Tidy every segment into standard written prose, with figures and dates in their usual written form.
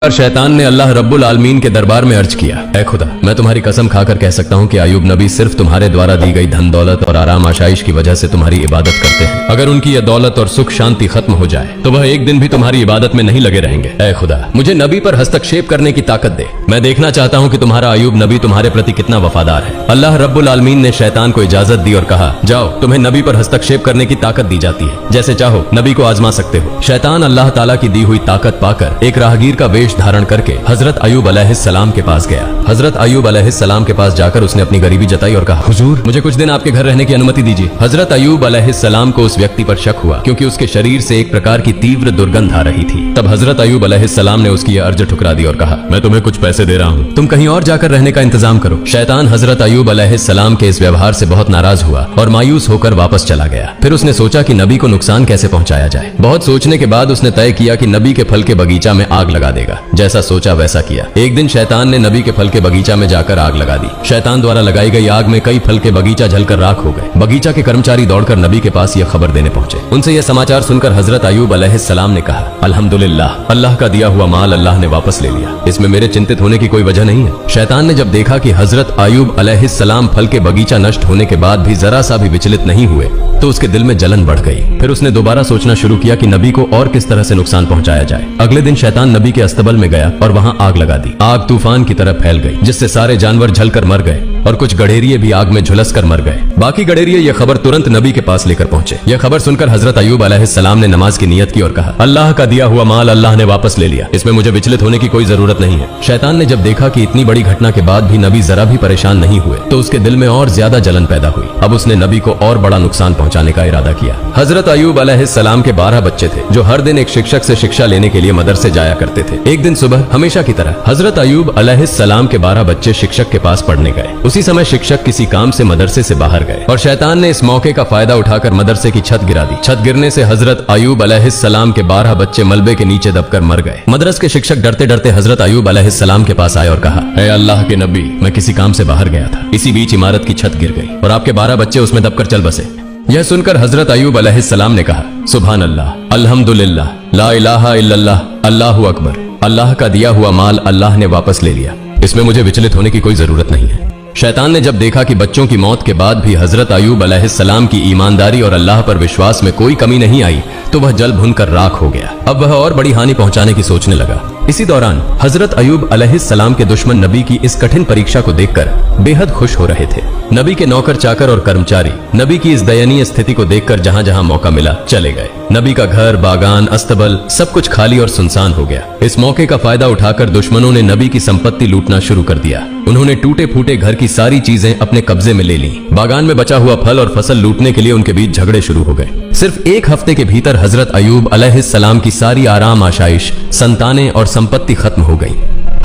और शैतान ने अल्लाह रब्बुल आलमीन के दरबार में अर्ज किया, ऐ खुदा, मैं तुम्हारी कसम खाकर कह सकता हूँ कि अय्यूब नबी सिर्फ तुम्हारे द्वारा दी गई धन दौलत और आराम आशाइश की वजह से तुम्हारी इबादत करते हैं। अगर उनकी यह दौलत और सुख शांति खत्म हो जाए तो वह एक दिन भी तुम्हारी इबादत में नहीं लगे रहेंगे। ऐ खुदा, मुझे नबी पर हस्तक्षेप करने की ताकत दे। मैं देखना चाहता हूँ कि तुम्हारा अय्यूब नबी तुम्हारे प्रति कितना वफादार है। अल्लाह रब्बुल आलमीन ने शैतान को इजाजत दी और कहा, जाओ, तुम्हें नबी पर हस्तक्षेप करने की ताकत दी जाती है, जैसे चाहो नबी को आजमा सकते हो। शैतान अल्लाह ताला की दी हुई ताकत पाकर एक राहगीर का वेश धारण करके हजरत अय्यूब अलैहिस्सलाम के पास गया। हजरत अय्यूब अलैहिस्सलाम के पास जाकर उसने अपनी गरीबी जताई और कहा, हुजूर, मुझे कुछ दिन आपके घर रहने की अनुमति दीजिए। हजरत अय्यूब अलैहिस्सलाम को उस व्यक्ति पर शक हुआ क्योंकि उसके शरीर से एक प्रकार की तीव्र दुर्गंध आ रही थी। तब हजरत अय्यूब अलैहिस्सलाम ने उसकी यह अर्ज ठुकरा दी और कहा, मैं तुम्हें कुछ पैसे दे रहा हूँ, तुम कहीं और जाकर रहने का इंतजाम करो। शैतान हजरत अय्यूब अलैहिस्सलाम के इस व्यवहार से बहुत नाराज हुआ और मायूस होकर वापस चला गया। फिर उसने सोचा कि नबी को नुकसान कैसे पहुंचाया जाए। बहुत सोचने के बाद उसने तय किया कि नबी के फल के बगीचा में आग लगा देगा। जैसा सोचा वैसा किया। एक दिन शैतान ने नबी के फल के बगीचा में जाकर आग लगा दी। शैतान द्वारा लगाई गई आग में कई फल के बगीचा जलकर राख हो गए। बगीचा के कर्मचारी दौड़कर नबी के पास यह खबर देने पहुंचे। उनसे यह समाचार सुनकर हजरत अय्यूब अलैहिस्सलाम ने कहा, अल्हम्दुलिल्लाह, अल्लाह का दिया हुआ माल अल्लाह ने वापस ले लिया, इसमें मेरे चिंतित होने की कोई वजह नहीं है। शैतान ने जब देखा कि हजरत अय्यूब अलैहिस्सलाम फल के बगीचा नष्ट होने के बाद भी जरा सा भी विचलित नहीं हुए तो उसके दिल में जलन बढ़ गई। फिर उसने दोबारा सोचना शुरू किया कि नबी को और किस तरह से नुकसान पहुंचाया जाए। अगले दिन शैतान नबी के अस्तबल में गया और वहां आग लगा दी। आग तूफान की तरह फैल गई, जिससे सारे जानवर जलकर मर गए और कुछ गडेरिये भी आग में झुलस कर मर गए। बाकी गडेरिये यह खबर तुरंत नबी के पास लेकर पहुंचे। यह खबर सुनकर हजरत अय्यूब अलैहिस्सलाम ने नमाज की नियत की और कहा, अल्लाह का दिया हुआ माल अल्लाह ने वापस ले लिया, इसमें मुझे विचलित होने की कोई जरूरत नहीं है। शैतान ने जब देखा कि इतनी बड़ी घटना के बाद भी नबी जरा भी परेशान नहीं हुए तो उसके दिल में और ज्यादा जलन पैदा हुई। अब उसने नबी को और बड़ा नुकसान पहुंचाने का इरादा किया। हजरत अय्यूब अलैहिस्सलाम के 12 बच्चे थे जो हर दिन एक शिक्षक से शिक्षा लेने के लिए मदरसे जाया करते थे। एक दिन सुबह हमेशा की तरह हजरत अय्यूब अलैहिस्सलाम के 12 बच्चे शिक्षक के पास पढ़ने गए। उसी समय शिक्षक किसी काम से मदरसे से बाहर गए और शैतान ने इस मौके का फायदा उठाकर मदरसे की छत गिरा दी। छत गिरने से हजरत अय्यूब अलैहिस्सलाम के 12 बच्चे मलबे के नीचे दबकर मर गए। मदरस के शिक्षक डरते डरते हजरत अय्यूब अलैहिस्सलाम के पास आए और कहा, ऐ अल्लाह के नबी, मैं किसी काम से बाहर गया था, इसी बीच इमारत की छत गिर गई और आपके 12 बच्चे उसमें दबकर चल बसे। यह सुनकर हजरत अय्यूब अलैहिस्सलाम ने कहा, सुभान अल्लाह, अल्हम्दुलिल्लाह, ला इलाहा इल्लल्लाह, अल्लाहु अकबर, अल्लाह का दिया हुआ माल अल्लाह ने वापस ले लिया, इसमें मुझे विचलित होने की कोई जरूरत नहीं है। शैतान ने जब देखा कि बच्चों की मौत के बाद भी हजरत अय्यूब अलैहिस्सलाम की ईमानदारी और अल्लाह पर विश्वास में कोई कमी नहीं आई तो वह जल भुनकर राख हो गया। अब वह और बड़ी हानि पहुंचाने की सोचने लगा। इसी दौरान हजरत अय्यूब अलैहिस्सलाम के दुश्मन नबी की इस कठिन परीक्षा को देखकर बेहद खुश हो रहे थे। नबी के नौकर चाकर और कर्मचारी नबी की इस दयनीय स्थिति को देखकर जहां जहां मौका मिला चले गए। नबी का घर, बागान, अस्तबल सब कुछ खाली और सुनसान हो गया। इस मौके का फायदा उठाकर दुश्मनों ने नबी की संपत्ति लूटना शुरू कर दिया। उन्होंने टूटे फूटे घर की सारी चीजें अपने कब्जे में ले ली। बागान में बचा हुआ फल और फसल लूटने के लिए उनके बीच झगड़े शुरू हो गए। सिर्फ एक हफ्ते के भीतर हजरत अय्यूब अलैहिस्सलाम की सारी आराम आशाइश, संतानें और संपत्ति खत्म हो गई।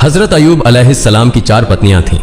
हजरत अय्यूब अलैहिस्सलाम की 4 पत्नियां थीं।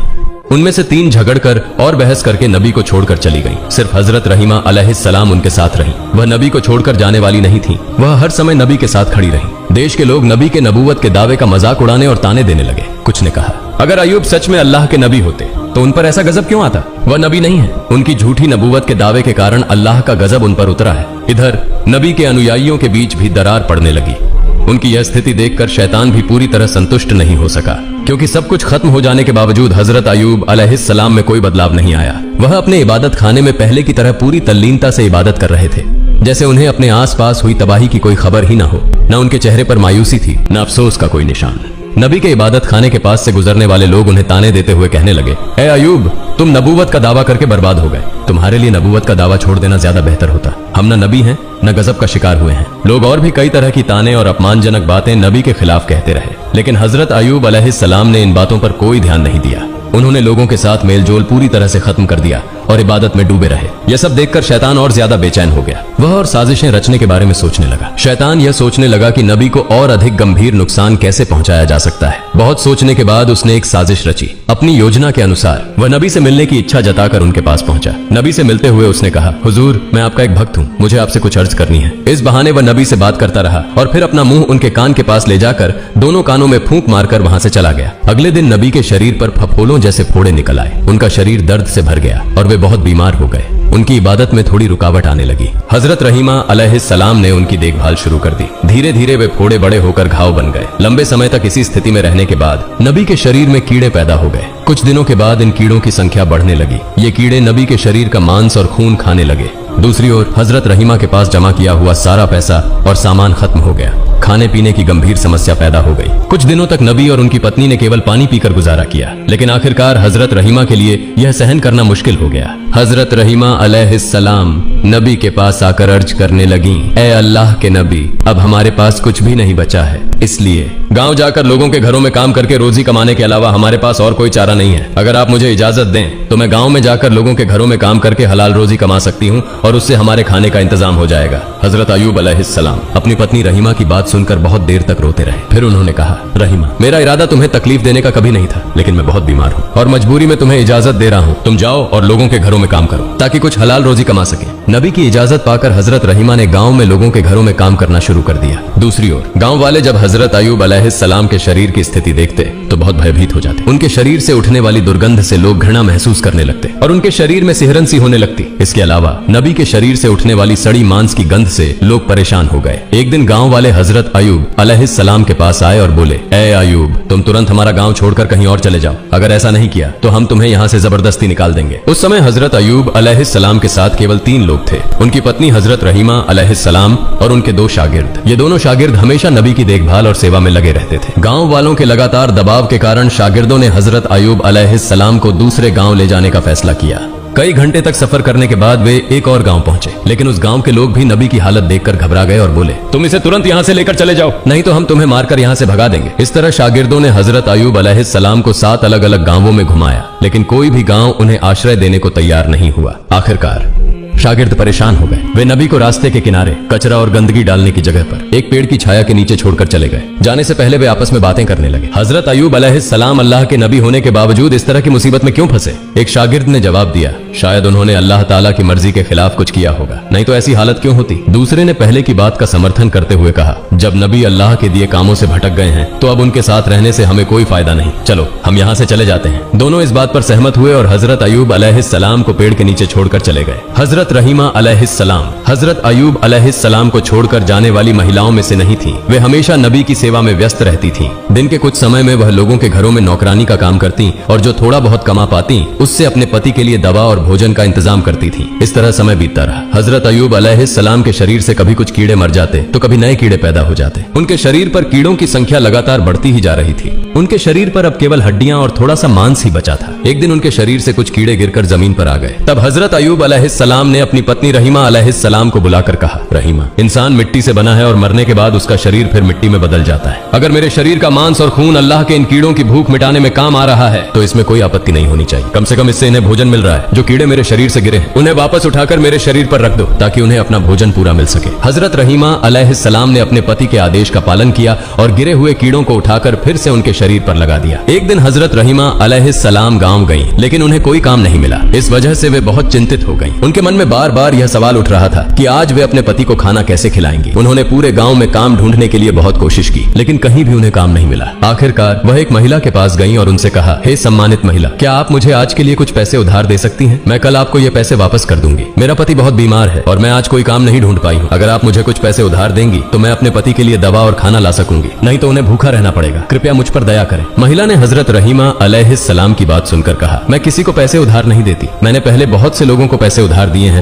उनमें से 3 झगड़कर और बहस करके नबी को छोड़कर चली गईं। सिर्फ हजरत रहीमा अलैहिस्सलाम उनके साथ रहीं। वह नबी को छोड़कर जाने वाली नहीं थीं। वह हर समय नबी के साथ खड़ी रहीं। देश के लोग नबी के नबूवत के दावे का मजाक उड़ाने और ताने देने लगे। कुछ ने कहा, अगर अय्यूब सच में अल्लाह के नबी होते तो उन पर ऐसा गजब क्यों आता? वह नबी नहीं है। उनकी झूठी नबूवत के दावे के कारण अल्लाह का गजब उन पर उतरा है। इधर नबी के अनुयायियों के बीच भी दरार पड़ने लगी। उनकी यह स्थिति देखकर शैतान भी पूरी तरह संतुष्ट नहीं हो सका, क्योंकि सब कुछ खत्म हो जाने के बावजूद हजरत अय्यूब अलैहिस्सलाम में कोई बदलाव नहीं आया। वह अपने इबादत खाने में पहले की तरह पूरी तल्लीनता से इबादत कर रहे थे, जैसे उन्हें अपने आसपास हुई तबाही की कोई खबर ही न हो। न उनके चेहरे पर मायूसी थी, न अफसोस का कोई निशान। नबी के इबादत खाने के पास से गुजरने वाले लोग उन्हें ताने देते हुए कहने लगे, ए अय्यूब, तुम नबूवत का दावा करके बर्बाद हो गए। तुम्हारे लिए नबूवत का दावा छोड़ देना ज्यादा बेहतर होता। हम न नबी हैं न गजब का शिकार हुए हैं। लोग और भी कई तरह की ताने और अपमानजनक बातें नबी के खिलाफ कहते रहे, लेकिन हजरत अय्यूब अलैहिस्सलाम ने इन बातों पर कोई ध्यान नहीं दिया। उन्होंने लोगों के साथ मेलजोल पूरी तरह से खत्म कर दिया और इबादत में डूबे रहे। यह सब देखकर शैतान और ज्यादा बेचैन हो गया। वह और साजिशें रचने के बारे में सोचने लगा। शैतान यह सोचने लगा कि नबी को और अधिक गंभीर नुकसान कैसे पहुंचाया जा सकता है। बहुत सोचने के बाद उसने एक साजिश रची। अपनी योजना के अनुसार वह नबी से मिलने की इच्छा जताकर उनके पास पहुंचा। नबी से मिलते हुए उसने कहा, हुजूर, मैं आपका एक भक्त हूँ, मुझे आपसे कुछ अर्ज करनी है। इस बहाने वह नबी से बात करता रहा और फिर अपना मुंह उनके कान के पास ले जाकर दोनों कानों में फूंक मारकर वहां से चला गया। अगले दिन नबी के शरीर पर फफोलों जैसे फोड़े निकल आए। उनका शरीर दर्द से भर गया और वे वे बहुत बीमार हो गए। उनकी इबादत में थोड़ी रुकावट आने लगी। हजरत रहीमा अलैहिस्सलाम ने उनकी देखभाल शुरू कर दी। धीरे धीरे वे फोड़े बड़े होकर घाव बन गए। लंबे समय तक इसी स्थिति में रहने के बाद नबी के शरीर में कीड़े पैदा हो गए। कुछ दिनों के बाद इन कीड़ों की संख्या बढ़ने लगी। ये कीड़े नबी के शरीर का मांस और खून खाने लगे। दूसरी ओर हजरत रहीमा के पास जमा किया हुआ सारा पैसा और सामान खत्म हो गया। खाने पीने की गंभीर समस्या पैदा हो गई। कुछ दिनों तक नबी और उनकी पत्नी ने केवल पानी पीकर गुजारा किया, लेकिन आखिरकार हजरत रहीमा के लिए यह सहन करना मुश्किल हो गया। हजरत रहीमा अलैहिस्सलाम नबी के पास आकर अर्ज करने लगी, ए अल्लाह के नबी, अब हमारे पास कुछ भी नहीं बचा है, इसलिए गांव जाकर लोगों के घरों में काम करके रोजी कमाने के अलावा हमारे पास और कोई चारा नहीं है। अगर आप मुझे इजाजत दें तो मैं गांव में जाकर लोगों के घरों में काम करके हलाल रोजी कमा सकती हूँ और उससे हमारे खाने का इंतजाम हो जाएगा। हजरत अयूब अलैहिस्सलाम अपनी पत्नी रहीमा की बात सुनकर बहुत देर तक रोते रहे। फिर उन्होंने कहा, रहीमा, मेरा इरादा तुम्हें तकलीफ देने का कभी नहीं था, लेकिन मैं बहुत बीमार हूँ और मजबूरी में तुम्हें इजाजत दे रहा हूँ। तुम जाओ और लोगों के घरों में काम करो ताकि कुछ हलाल रोजी कमा सके। नबी की इजाजत पाकर हजरत रहीमा ने गांव में लोगों के घरों में काम करना शुरू कर दिया। दूसरी ओर गांव वाले जब हजरत अयूब अलैहिस्सलाम के शरीर की स्थिति देखते तो बहुत भयभीत हो जाते। उनके शरीर से उठने वाली दुर्गंध से लोग घृणा महसूस करने लगते और उनके शरीर में सिहरन सी होने लगती। इसके अलावा नबी के शरीर से उठने वाली सड़ी मांस की गंध से लोग परेशान हो गए। एक दिन गांव वाले हजरत अयूब अलैहिस्सलाम के पास आए और बोले, ए अयूब, तुम तुरंत हमारा गांव छोड़कर कहीं और चले जाओ। अगर ऐसा नहीं किया तो हम तुम्हें यहाँ से जबरदस्ती निकाल देंगे। उस समय हजरत अयूब अलैहिस्सलाम के साथ केवल 3 लोग थे, उनकी पत्नी हजरत रहीमा अलैहिस्सलाम और उनके 2 शागिर्द। ये दोनों शागिर्द हमेशा नबी की देखभाल और सेवा में लगे रहते थे। गांव वालों के लगातार दबाव के कारण शागिर्दों ने हजरत अयूब अलैहिस्सलाम को दूसरे गांव ले जाने का फैसला किया। कई घंटे तक सफर करने के बाद वे एक और गांव पहुंचे, लेकिन उस गांव के लोग भी नबी की हालत देखकर घबरा गए और बोले, तुम इसे तुरंत यहाँ से लेकर चले जाओ, नहीं तो हम तुम्हें मारकर यहाँ से भगा देंगे। इस तरह शागिर्दों ने हजरत अयूब अलैहिस्सलाम को 7 अलग अलग गांवों में घुमाया, लेकिन कोई भी गांव उन्हें आश्रय देने को तैयार नहीं हुआ। आखिरकार शागिर्द परेशान हो गए। वे नबी को रास्ते के किनारे कचरा और गंदगी डालने की जगह पर एक पेड़ की छाया के नीचे छोड़कर चले गए। जाने से पहले वे आपस में बातें करने लगे। हजरत अयूब अलैहिस्सलाम अल्लाह के नबी होने के बावजूद इस तरह की मुसीबत में क्यों फंसे? एक शागिर्द ने जवाब दिया, शायद उन्होंने अल्लाह ताला की मर्जी के खिलाफ कुछ किया होगा, नहीं तो ऐसी हालत क्यों होती। दूसरे ने पहले की बात का समर्थन करते हुए कहा, जब नबी अल्लाह के दिए कामों से भटक गए हैं तो अब उनके साथ रहने से हमें कोई फायदा नहीं, चलो हम यहाँ से चले जाते हैं। दोनों इस बात पर सहमत हुए और हजरत अयूब अलैहिस्सलाम को पेड़ के नीचे छोड़कर चले गए। हजरत रहीमा अलैहिस्सलाम हजरत अयूब अलैहिस्सलाम को छोड़कर जाने वाली महिलाओं में से नहीं थी। वे हमेशा नबी की सेवा में व्यस्त रहती थीं। दिन के कुछ समय में वह लोगों के घरों में नौकरानी का काम करती और जो थोड़ा बहुत कमा पाती उससे अपने पति के लिए दवा और भोजन का इंतजाम करती थी। इस तरह समय बीतता रहा। हजरत अयूब अलैहिस्सलाम के शरीर से कभी कुछ कीड़े मर जाते तो कभी नए कीड़े पैदा हो जाते। उनके शरीर पर कीड़ों की संख्या लगातार बढ़ती ही जा रही थी। उनके शरीर पर अब केवल हड्डियां और थोड़ा सा मांस ही बचा था। एक दिन उनके शरीर से कुछ कीड़े गिरकर जमीन पर आ गए। तब हजरत अयूब अलैहिस्सलाम ने अपनी पत्नी रहीमा अलैहिस्सलाम को बुलाकर कहा, रहीमा, इंसान मिट्टी से बना है और मरने के बाद उसका शरीर फिर मिट्टी में बदल जाता है। अगर मेरे शरीर का मांस और खून अल्लाह के इन कीड़ों की भूख मिटाने में काम आ रहा है तो इसमें कोई आपत्ति नहीं होनी चाहिए। कम से कम इससे इन्हें भोजन मिल रहा है। जो कीड़े मेरे शरीर से गिरे हैं उन्हें वापस उठाकर मेरे शरीर पर रख दो ताकि उन्हें अपना भोजन पूरा मिल सके। हजरत रहीमा अलैहिस्सलाम ने अपने पति के आदेश का पालन किया और गिरे हुए कीड़ों को उठाकर फिर से उनके शरीर पर लगा दिया। एक दिन हजरत रहीमा अलैहिस्सलाम गांव गईं, लेकिन उन्हें कोई काम नहीं मिला। इस वजह से वे बहुत चिंतित हो गईं। उनके मन में बार बार यह सवाल उठ रहा था कि आज वे अपने पति को खाना कैसे खिलाएंगी। उन्होंने पूरे गांव में काम ढूंढने के लिए बहुत कोशिश की, लेकिन कहीं भी उन्हें काम नहीं मिला। आखिरकार वह एक महिला के पास गईं और उनसे कहा, हे सम्मानित महिला, क्या आप मुझे आज के लिए कुछ पैसे उधार दे सकती हैं? मैं कल आपको ये पैसे वापस कर दूंगी। मेरा पति बहुत बीमार है और मैं आज कोई काम नहीं ढूंढ पाई हूँ। अगर आप मुझे कुछ पैसे उधार देंगी तो मैं अपने पति के लिए दवा और खाना ला सकूंगी, नहीं तो उन्हें भूखा रहना पड़ेगा। कृपया मुझ पर दया करें। महिला ने हजरत रहीमा अलैहिस्सलाम की बात सुनकर कहा, मैं किसी को पैसे उधार नहीं देती। मैंने पहले बहुत से लोगों को पैसे उधार दिए हैं,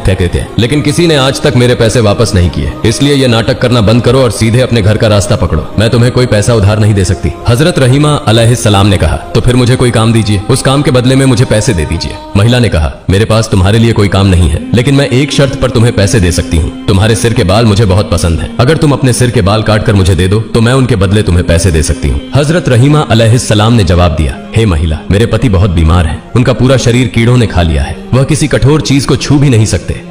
लेकिन किसी ने आज तक मेरे पैसे वापस नहीं किए। इसलिए ये नाटक करना बंद करो और सीधे अपने घर का रास्ता पकड़ो। मैं तुम्हें कोई पैसा उधार नहीं दे सकती। हजरत रहीमा अलैहिस्सलाम ने कहा, तो फिर मुझे कोई काम दीजिए, उस काम के बदले में मुझे पैसे दे दीजिए। महिला ने कहा, मेरे पास तुम्हारे लिए कोई काम नहीं है, लेकिन मैं एक शर्त पर तुम्हें पैसे दे सकती हूँ। तुम्हारे सिर के बाल मुझे बहुत पसंद है। अगर तुम अपने सिर के बाल काट कर मुझे दे दो तो मैं उनके बदले तुम्हें पैसे दे सकती हूँ। हजरत रहीमा अलैहिस्सलाम ने जवाब दिया, हे महिला, मेरे पति बहुत बीमार हैं। उनका पूरा शरीर कीड़ों ने खा लिया है। वह किसी कठोर चीज को छू भी नहीं सकते।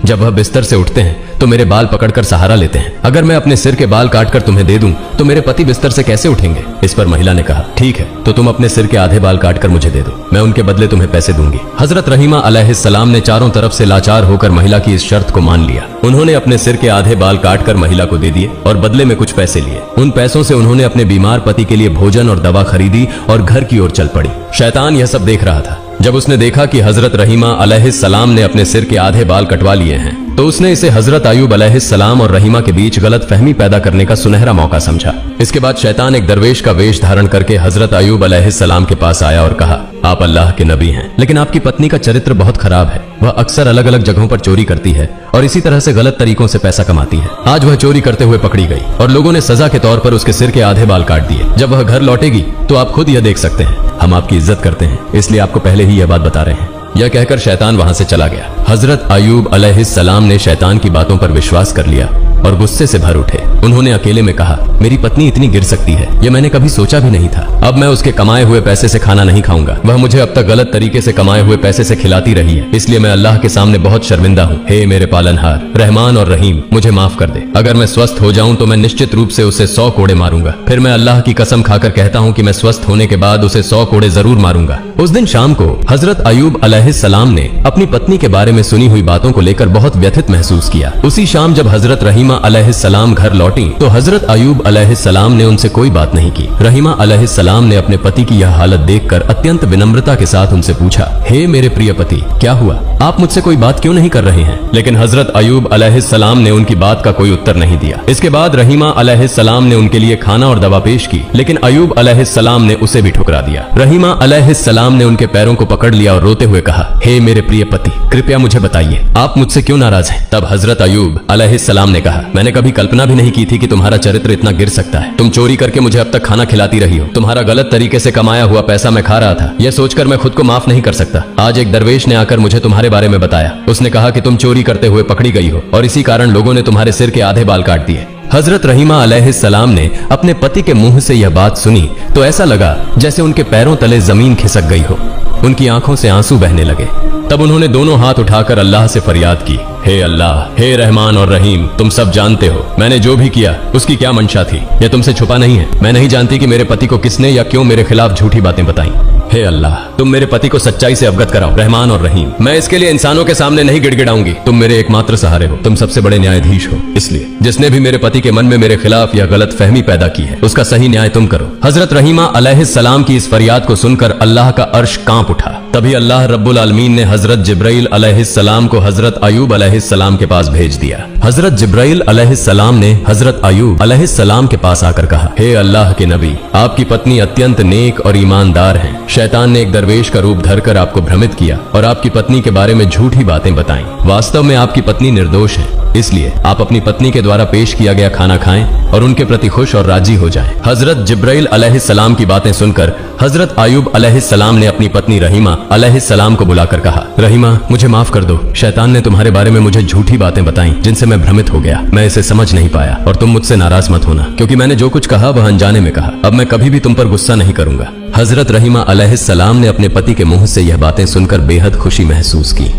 जब वह बिस्तर से उठते हैं तो मेरे बाल पकड़कर सहारा लेते हैं। अगर मैं अपने सिर के बाल काटकर तुम्हें दे दूं तो मेरे पति बिस्तर से कैसे उठेंगे? इस पर महिला ने कहा, ठीक है, तो तुम अपने सिर के आधे बाल काटकर मुझे दे दो, मैं उनके बदले तुम्हें पैसे दूंगी। हजरत रहीमा अलैहिस्सलाम ने चारों तरफ से लाचार होकर महिला की इस शर्त को मान लिया। उन्होंने अपने सिर के आधे बाल काटकर महिला को दे दिए और बदले में कुछ पैसे लिए। उन पैसों से उन्होंने अपने बीमार पति के लिए भोजन और दवा खरीदी और घर की ओर चल पड़ी। शैतान यह सब देख रहा था। जब उसने देखा कि हजरत रहीमा अलैहिस्सलाम ने अपने सिर के आधे बाल कटवा लिए हैं तो उसने इसे हजरत अयूब अलैहिस्सलाम और रहीमा के बीच गलत फहमी पैदा करने का सुनहरा मौका समझा। इसके बाद शैतान एक दरवेश का वेश धारण करके हजरत अयूब अलैहिस्सलाम के पास आया और कहा, आप अल्लाह के नबी हैं, लेकिन आपकी पत्नी का चरित्र बहुत खराब है। वह अक्सर अलग अलग जगहों पर चोरी करती है और इसी तरह से गलत तरीकों से पैसा कमाती है। आज वह चोरी करते हुए पकड़ी गई और लोगों ने सजा के तौर पर उसके सिर के आधे बाल काट दिए। जब वह घर लौटेगी तो आप खुद यह देख सकते हैं। हम आपकी इज्जत करते हैं, इसलिए आपको पहले ही यह बात बता रहे हैं। यह कहकर शैतान वहां से चला गया। हजरत अयूब अलैहिस्सलाम ने शैतान की बातों पर विश्वास कर लिया और गुस्से से भर उठे। उन्होंने अकेले में कहा, मेरी पत्नी इतनी गिर सकती है, यह मैंने कभी सोचा भी नहीं था। अब मैं उसके कमाए हुए पैसे से खाना नहीं खाऊंगा। वह मुझे अब तक गलत तरीके से कमाए हुए पैसे से खिलाती रही है, इसलिए मैं अल्लाह के सामने बहुत शर्मिंदा हूँ। हे मेरे पालनहार रहमान और रहीम, मुझे माफ कर दे। अगर मैं स्वस्थ हो जाऊं तो मैं निश्चित रूप से उसे 100 कोड़े मारूंगा। फिर मैं अल्लाह की कसम खाकर कहता हूँ कि मैं स्वस्थ होने के बाद उसे 100 कोड़े जरूर मारूंगा। उस दिन शाम को हजरत अयूब अलैहिस्सलाम ने अपनी पत्नी के बारे में सुनी हुई बातों को लेकर बहुत व्यथित महसूस किया। उसी शाम जब हजरत रहीमा अलैहिस्सलाम घर लौटी तो हजरत अयूब अलैहिस्सलाम ने उनसे कोई बात नहीं की। रहीमा अलैहिस्सलाम ने अपने पति की यह हालत देखकर अत्यंत विनम्रता के साथ उनसे पूछा, हे मेरे प्रिय पति, क्या हुआ? आप मुझसे कोई बात क्यों नहीं कर रहे हैं? लेकिन हजरत अयूब अलैहिस्सलाम ने उनकी बात का कोई उत्तर नहीं दिया। इसके बाद रहीमा अलैहिस्सलाम ने उनके लिए खाना और दवा पेश की, लेकिन अयूब अलैहिस्सलाम ने उसे भी ठुकरा दिया। रहीमा अलैहिस्सलाम ने उनके पैरों को पकड़ लिया और रोते हुए कहा, हे मेरे प्रिय पति, कृपया मुझे बताइए, आप मुझसे क्यों नाराज हैं? तब हजरत अयूब अलैहिस्सलाम ने कहा, मैंने कभी कल्पना भी नहीं की थी कि तुम्हारा चरित्र इतना गिर सकता है। तुम चोरी करके मुझे अब तक खाना खिलाती रही हो। तुम्हारा गलत तरीके से कमाया हुआ पैसा मैं खा रहा था। यह सोचकर मैं खुद को माफ नहीं कर सकता। आज एक दरवेश ने आकर मुझे तुम्हारे बारे में बताया। उसने कहा कि तुम चोरी करते हुए पकड़ी गई हो और इसी कारण लोगों ने तुम्हारे सिर के आधे बाल काट दिए। हजरत रहीमा अलैहिस्सलाम ने अपने पति के मुंह से यह बात सुनी तो ऐसा लगा जैसे उनके पैरों तले जमीन खिसक गई हो। उनकी आंखों से आंसू बहने लगे। तब उन्होंने दोनों हाथ उठाकर अल्लाह से फरियाद की, हे अल्लाह, हे रहमान और रहीम, तुम सब जानते हो मैंने जो भी किया उसकी क्या मंशा थी। यह तुमसे छुपा नहीं है। मैं नहीं जानती कि मेरे पति को किसने या क्यों मेरे खिलाफ झूठी बातें बताई। हे अल्लाह, तुम मेरे पति को सच्चाई से अवगत कराओ। रहमान और रहीम, मैं इसके लिए इंसानों के सामने नहीं गिड़गिड़ाऊंगी। तुम मेरे एकमात्र सहारे हो। तुम सबसे बड़े न्यायाधीश हो, इसलिए जिसने भी मेरे पति के मन में मेरे खिलाफ यह गलत फहमी पैदा की है उसका सही न्याय तुम करो। हजरत रहीमा अलैहिस्सलाम की इस फरियाद को सुनकर अल्लाह का अर्श कांप उठा। तभी अल्लाह रब्बुल आलमीन ने हजरत जिब्राइल अलैहिस्सलाम को हजरत अयूब अलैहिस्सलाम के पास भेज दिया। हजरत जिब्राइल अलैहिस्सलाम ने हजरत अयूब अलैहिस्सलाम के पास आकर कहा, हे अल्लाह के नबी, आपकी पत्नी अत्यंत नेक और ईमानदार है। शैतान ने एक दरवेश का रूप धरकर आपको भ्रमित किया और आपकी पत्नी के बारे में झूठी बातें बताईं। वास्तव में आपकी पत्नी निर्दोष है, इसलिए आप अपनी पत्नी के द्वारा पेश किया गया खाना खाएं और उनके प्रति खुश और राजी हो जाएं। हजरत जिब्राइल अलैहिस्सलाम की बातें सुनकर हजरत अयूब अलैहिस्सलाम ने अपनी पत्नी रहीमा अलैहिस्सलाम को बुलाकर कहा, रहीमा, मुझे माफ कर दो। शैतान ने तुम्हारे बारे में मुझे झूठी बातें बताई जिनसे मैं भ्रमित हो गया। मैं इसे समझ नहीं पाया और तुम मुझसे नाराज मत होना, क्योंकि मैंने जो कुछ कहा वह अनजाने में कहा। अब मैं कभी भी तुम पर गुस्सा नहीं करूंगा। हजरत रहीमा अलैहिस्सलाम ने अपने पति के मुंह से यह बातें सुनकर बेहद खुशी महसूस की।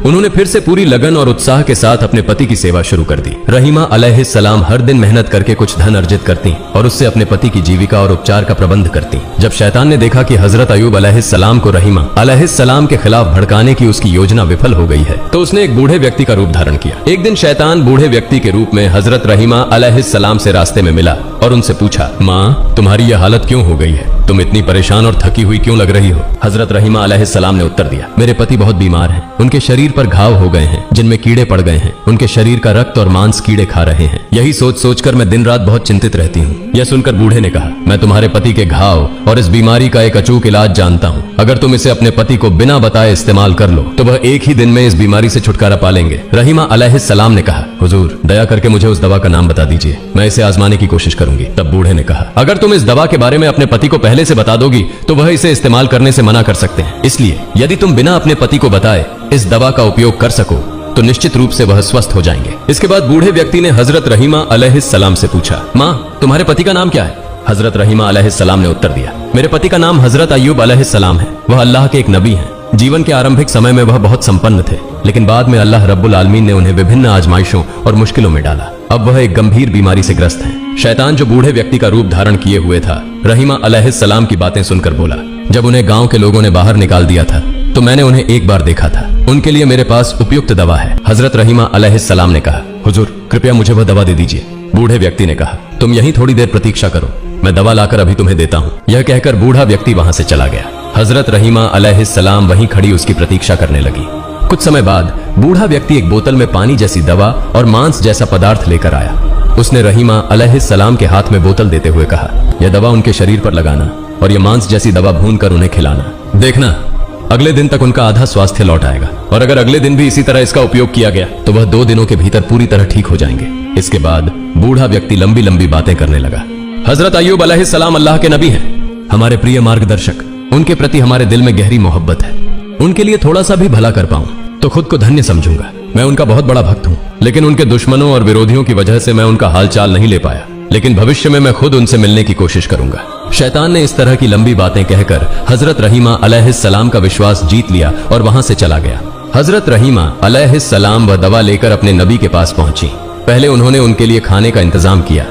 उन्होंने फिर से पूरी लगन और उत्साह के साथ अपने पति की सेवा शुरू कर दी। रहीमा अलैहिस्सलाम हर दिन मेहनत करके कुछ धन अर्जित करती और उससे अपने पति की जीविका और उपचार का प्रबंध करती। जब शैतान ने देखा कि हजरत अयूब अलैहिस्सलाम को रहीमा अलैहिस्सलाम के खिलाफ भड़काने की उसकी योजना विफल हो गई है तो उसने एक बूढ़े व्यक्ति का रूप धारण किया। एक दिन शैतान बूढ़े व्यक्ति के रूप में हजरत रहीमा अलैहिस्सलाम से रास्ते में मिला और उनसे पूछा, माँ, तुम्हारी यह हालत क्यों हो गई है? तुम इतनी परेशान और थकी हुई क्यों लग रही हो? हजरत रहीमा अलैहिस्सलाम ने उत्तर दिया, मेरे पति बहुत बीमार हैं। उनके शरीर पर घाव हो गए हैं जिनमें कीड़े पड़ गए हैं। उनके शरीर का रक्त और मांस कीड़े खा रहे हैं। यही सोच सोचकर मैं दिन रात बहुत चिंतित रहती हूँ। यह सुनकर बूढ़े ने कहा, मैं तुम्हारे पति के घाव और इस बीमारी का एक अचूक इलाज जानता हूँ। अगर तुम इसे अपने पति को बिना बताए इस्तेमाल कर लो तो वह एक ही दिन में इस बीमारी से छुटकारा पा लेंगे। रहीमा अलैहिस्सलाम ने कहा, हुजूर, दया करके मुझे उस दवा का नाम बता दीजिए, मैं इसे आजमाने की कोशिश करूंगी। तब बूढ़े ने कहा, अगर तुम इस दवा के बारे में अपने पति को पहले से बता दोगी तो वह इसे इस्तेमाल करने से मना कर सकते हैं। इसलिए यदि तुम बिना अपने पति को बताए इस दवा का उपयोग कर सको तो निश्चित रूप से वह स्वस्थ हो जाएंगे। इसके बाद बूढ़े व्यक्ति ने हजरत रहीमा अलैहिस्सलाम से पूछा, माँ, तुम्हारे पति का नाम क्या है? हजरत रहीमा अलैहिस्सलाम ने उत्तर दिया, मेरे पति का नाम हजरत अयूब अलैहिस्सलाम है। वह अल्लाह के एक नबी हैं। जीवन के आरंभिक समय में वह बहुत संपन्न थे, लेकिन बाद में अल्लाह रब्बुल आलमीन ने उन्हें विभिन्न आजमाइशों और मुश्किलों में डाला। अब वह एक गंभीर बीमारी से ग्रस्त हैं। शैतान जो बूढ़े व्यक्ति का रूप धारण किए हुए था, रहीमा अलैहिस्सलाम की बातें सुनकर बोला, जब उन्हें गांव के लोगों ने बाहर निकाल दिया था तो मैंने उन्हें एक बार देखा था। उनके लिए मेरे पास उपयुक्त दवा है। हजरत रहीमा अलैहिस्सलाम ने कहा, हुजूर, कृपया मुझे वह दवा दे दीजिए। बूढ़े व्यक्ति ने कहा, तुम यहीं थोड़ी देर प्रतीक्षा करो, मैं दवा लाकर अभी तुम्हें देता हूँ। यह कहकर बूढ़ा व्यक्ति वहां से चला गया। हजरत रहीमा अलैहिस्सलाम वहीं खड़ी उसकी प्रतीक्षा करने लगी। कुछ समय बाद बूढ़ा व्यक्ति एक बोतल में पानी जैसी दवा और मांस जैसा पदार्थ लेकर आया। उसने रहीमा अलैहिस्सलाम के हाथ में बोतल देते हुए कहा, यह दवा उनके शरीर पर लगाना और यह मांस जैसी दवा भूनकर उन्हें खिलाना। देखना, अगले दिन तक उनका आधा स्वास्थ्य लौट आएगा, और अगर अगले दिन भी इसी तरह इसका उपयोग किया गया तो वह 2 दिनों के भीतर पूरी तरह ठीक हो जाएंगे। इसके बाद बूढ़ा व्यक्ति लंबी लंबी बातें करने लगा। हजरत अय्यूब अलैहिस्सलाम अल्लाह के नबी हैं, हमारे प्रिय मार्गदर्शक। उनके प्रति हमारे दिल में गहरी मोहब्बत है। उनके लिए थोड़ा सा भी भला कर पाऊं तो खुद को धन्य समझूंगा। मैं उनका बहुत बड़ा भक्त हूं, लेकिन उनके दुश्मनों और विरोधियों की वजह से मैं उनका हालचाल नहीं ले पाया, लेकिन भविष्य में मैं खुद उनसे मिलने की कोशिश करूंगा। शैतान ने इस तरह की लंबी बातें कहकर हजरत रहीमा अलैहिस्सलाम का विश्वास जीत लिया और वहां से चला गया। हजरत रहीमा अलैहिस्सलाम वह दवा लेकर अपने नबी के पास पहुंची। पहले उन्होंने उनके लिए खाने का इंतजाम किया।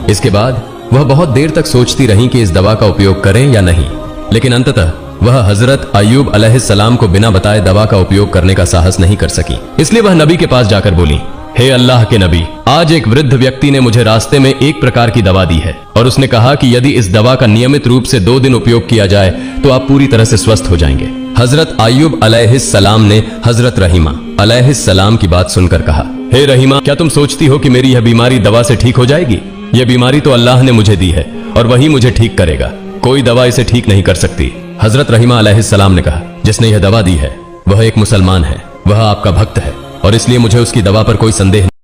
इसके बाद वह बहुत देर तक सोचती रहीं कि इस दवा का उपयोग करें या नहीं, लेकिन अंततः वह हजरत अय्यूब अलैहिस्सलाम को बिना बताए दवा का उपयोग करने का साहस नहीं कर सकी। इसलिए वह नबी के पास जाकर बोली, हे अल्लाह के नबी, आज एक वृद्ध व्यक्ति ने मुझे रास्ते में एक प्रकार की दवा दी है और उसने कहा कि यदि इस दवा का नियमित रूप से 2 दिन उपयोग किया जाए तो आप पूरी तरह से स्वस्थ हो जाएंगे। हजरत अय्यूब अलैहिस्सलाम ने हजरत रहीमा अलैहिस्सलाम की बात सुनकर कहा, हे रहीमा, क्या तुम सोचती हो कि मेरी यह बीमारी दवा से ठीक हो जाएगी? यह बीमारी तो अल्लाह ने मुझे दी है और वही मुझे ठीक करेगा, कोई दवा इसे ठीक नहीं कर सकती। हजरत रहीमा अलैहिस्सलाम ने कहा, जिसने यह दवा दी है वह एक मुसलमान है, वह आपका भक्त है और इसलिए मुझे उसकी दवा पर कोई संदेह